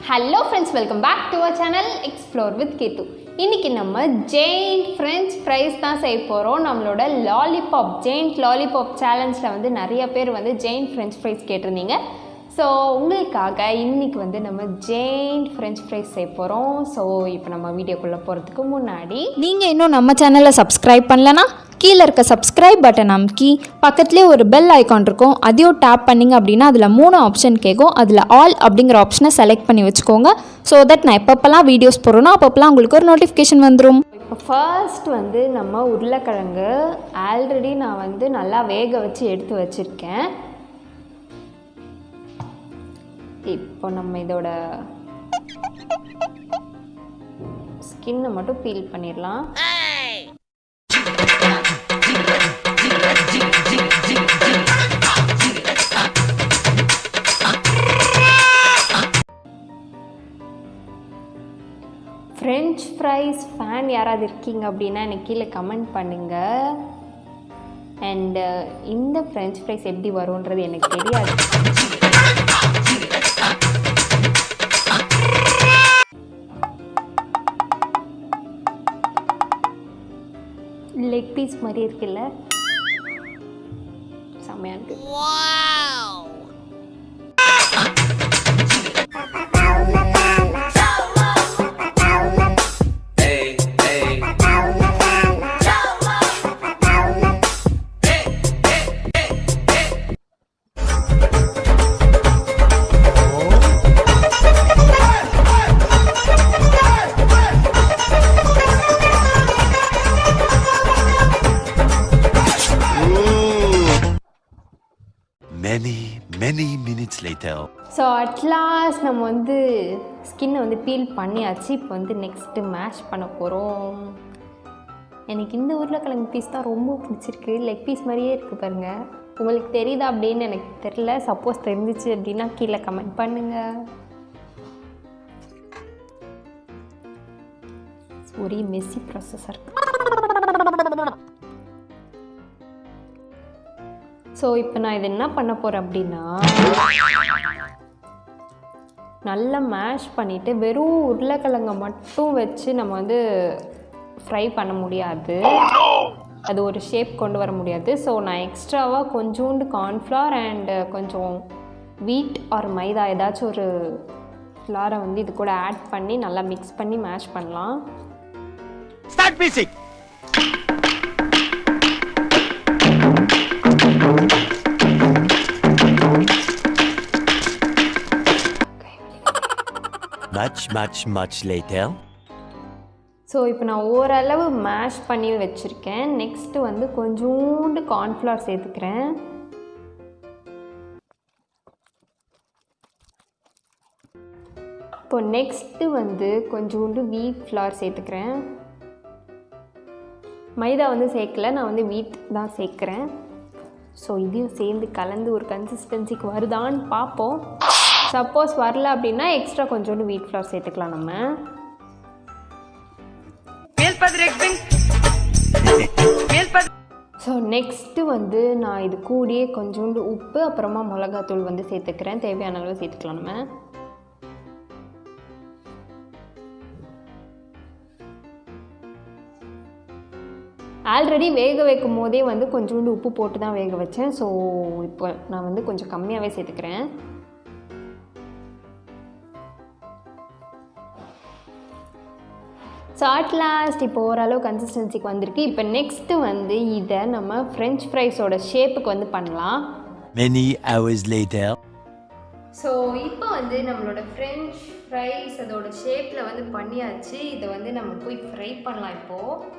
Hello friends, welcome back to our channel Explore with Keerthu. இன்னைக்கு நம்ம Jain French fries தான் செய்ய போறோம். நம்மளோட லாலிபாப் ஜெயின் லாலிபாப் சேலஞ்சில் வந்து நிறைய பேர் வந்து ஜெயின் French fries கேட்டிருந்தீங்க. ஸோ உங்களுக்காக இன்னைக்கு வந்து நம்ம ஜெயின் French fries செய்ய போகிறோம். ஸோ இப்போ நம்ம வீடியோக்குள்ளே போகிறதுக்கு முன்னாடி நீங்கள் இன்னும் நம்ம சேனலை சப்ஸ்கிரைப் பண்ணலன்னா கீழே இருக்க சப்ஸ்கிரைப் பட்டன் அமுக்கி பக்கத்துலேயே ஒரு பெல் ஐக்கான் இருக்கும், அதையும் டேப் பண்ணிங்க அப்படின்னா அதில் 3 ஆப்ஷன் கேட்கும். அதில் ஆல் அப்படிங்கிற ஆப்ஷனை செலக்ட் பண்ணி வச்சுக்கோங்க. ஸோ தட் நான் எப்பப்பெல்லாம் வீடியோஸ் போடுறேனோ அப்பப்பெல்லாம் உங்களுக்கு ஒரு நோட்டிஃபிகேஷன் வந்துடும். இப்போ ஃபர்ஸ்ட் வந்து நம்ம உருளைக்கிழங்கு ஆல்ரெடி நான் வந்து நல்லா வேக வச்சு எடுத்து வச்சுருக்கேன். இப்போ நம்ம இதோட ஸ்கின்னை மட்டும் பீல் பண்ணிடலாம். ஃப்ரெஞ்ச் ஃப்ரைஸ் ஃபேன் யாராவது இருக்கீங்க அப்படின்னா எனக்கு கீழே கமெண்ட் பண்ணுங்கள். அண்டு இந்த ஃப்ரெஞ்ச் ஃப்ரைஸ் எப்படி வரும்ன்றது எனக்கு தெரியாது. லெக் பீஸ் மாதிரி இருக்குல்ல, செம்மையாக இருக்கு. Many minutes later. So at last நம்ம வந்து ஸ்கின்னை வந்து பீல் பண்ணியாச்சு. இப்போ வந்து நெக்ஸ்ட்டு மேஷ் பண்ண போகிறோம். எனக்கு இந்த உருளைக்கிழங்கு பீஸ் தான் ரொம்ப பிடிச்சிருக்கு. லெக் பீஸ் மாதிரியே இருக்குது பாருங்கள். உங்களுக்கு தெரியுதா அப்படின்னு எனக்கு தெரியல. சப்போஸ் தெரிஞ்சிச்சு அப்படின்னா கீழே கமெண்ட் பண்ணுங்கள். ஒரே மெஸ்ஸி ப்ராசஸாக இருக்குது. ஸோ இப்போ நான் இது என்ன பண்ண போகிறேன் அப்படின்னா நல்லா மேஷ் பண்ணிவிட்டு வெறும் உருளைக்கிழங்கை மட்டும் வச்சு நம்ம வந்து ஃப்ரை பண்ண முடியாது, அது ஒரு ஷேப் கொண்டு வர முடியாது. ஸோ நான் எக்ஸ்ட்ராவாக கொஞ்சோண்டு கார்ன்ஃப்ளவர் அண்டு கொஞ்சம் வீட் ஆர் மைதா ஏதாச்சும் ஒரு ஃப்ளாரை வந்து இது கூட ஆட் பண்ணி நல்லா மிக்ஸ் பண்ணி மேஷ் பண்ணலாம். Much later. ஸோ இப்போ நான் ஓரளவு மேஷ் பண்ணி வச்சுருக்கேன். நெக்ஸ்ட்டு வந்து கொஞ்சோண்டு கார்ன்ஃப்ளவர் சேர்த்துக்கிறேன். இப்போ நெக்ஸ்ட்டு வந்து கொஞ்சோண்டு வீட் ஃப்ளார் சேர்த்துக்கிறேன். மைதா வந்து சேர்க்கல, நான் வந்து வீட் தான் சேர்க்குறேன். ஸோ இதையும் சேர்ந்து கலந்து ஒரு கன்சிஸ்டன்சிக்கு வருதான்னு பார்ப்போம். சப்போஸ் வரல அப்படின்னா எக்ஸ்ட்ரா கொஞ்சோண்டு வீட் ஃப்ளார் சேர்த்துக்கலாம் நம்ம. ஸோ நெக்ஸ்ட்டு வந்து நான் இது கூடியே கொஞ்சோண்டு உப்பு அப்புறமா மிளகாத்தூள் வந்து சேர்த்துக்கிறேன். தேவையான அளவு சேர்த்துக்கலாம் நம்ம. ஆல்ரெடி வேக வைக்கும் போதே வந்து கொஞ்சோண்டு உப்பு போட்டு தான் வேக வச்சேன். ஸோ இப்போ நான் வந்து கொஞ்சம் கம்மியாகவே சேர்த்துக்கிறேன். ஸோ அட் லாஸ்ட் இப்போ ஓரளவு கன்சிஸ்டன்சிக்கு வந்திருக்கு. இப்போ நெக்ஸ்ட்டு வந்து இதை நம்ம ஃப்ரெஞ்ச் ஃப்ரைஸோட ஷேப்புக்கு வந்து பண்ணலாம். Many hours later. ஸோ இப்போ வந்து நம்மளோட ஃப்ரெஞ்ச் ஃப்ரைஸ் அதோட ஷேப்பில் வந்து பண்ணியாச்சு. இதை வந்து நம்ம போய் ஃப்ரை பண்ணலாம் இப்போது.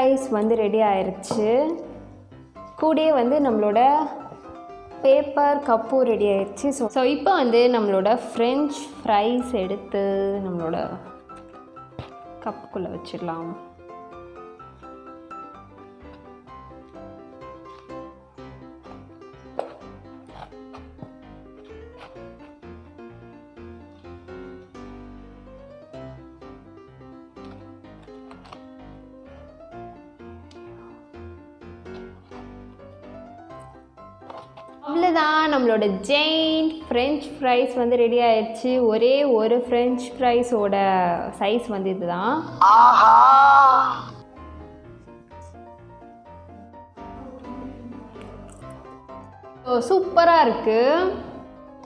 ஃப்ரைஸ் வந்து ரெடி ஆயிடுச்சு. கூடயே வந்து நம்மளோட பேப்பர் கப்பும் ரெடி ஆயிடுச்சு. ஸோ இப்போ வந்து நம்மளோட ஃப்ரெஞ்ச் ஃப்ரைஸ் எடுத்து நம்மளோட கப்புக்குள்ளே வச்சிடலாம். அவ்வளோதான், நம்மளோட ஜெயிண்ட் ஃப்ரெஞ்ச் ஃப்ரைஸ் வந்து ரெடி ஆயிடுச்சு. ஒரே ஒரு ஃப்ரெஞ்ச் ஃப்ரைஸோட சைஸ் வந்து இதுதான். சூப்பராக இருக்குது.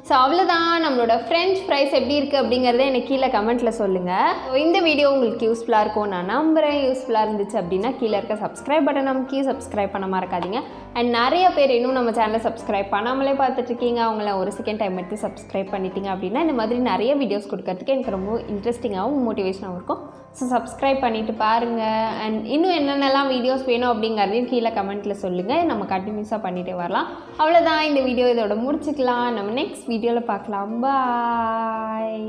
ஸோ அவ்வளோதான், நம்மளோட ஃப்ரெஞ்ச் ஃப்ரைஸ் எப்படி இருக்குது அப்படிங்கிறத எனக்கு கீழே கமெண்ட்டில் சொல்லுங்கள். இந்த வீடியோ உங்களுக்கு யூஸ்ஃபுல்லாக இருக்கும் நான் நம்புகிறேன். யூஸ்ஃபுல்லாக இருந்துச்சு அப்படின்னா கீழே இருக்க சப்ஸ்கிரைப் பட்டன் நமக்கு சப்ஸ்கிரைப் பண்ண மறக்காதீங்க. அண்ட் நிறைய பேர் இன்னும் நம்ம சேனலை சப்ஸ்கிரைப் பண்ணாமலே பார்த்துட்ருக்கீங்க. அவங்கள ஒரு செகண்ட் டைம் எடுத்து சப்ஸ்கிரைப் பண்ணிட்டீங்க அப்படின்னா இந்த மாதிரி நிறைய வீடியோஸ் கொடுக்கறதுக்கு எனக்கு ரொம்ப இன்ட்ரெஸ்டிங்காகவும் மோட்டிவேஷனாகவும் இருக்கும். ஸோ சப்ஸ்கிரைப் பண்ணிவிட்டு பாருங்கள். அண்ட் இன்னும் என்னென்னலாம் வீடியோஸ் வேணும் அப்படிங்கிறதையும் கீழே கமெண்ட்டில் சொல்லுங்கள். நம்ம கண்டினியூஸாக பண்ணிகிட்டே வரலாம். அவ்வளோதான், இந்த வீடியோ இதோட முடிச்சுக்கலாம். நம்ம நெக்ஸ்ட் வீடியோவில் பார்க்கலாம். பாய்.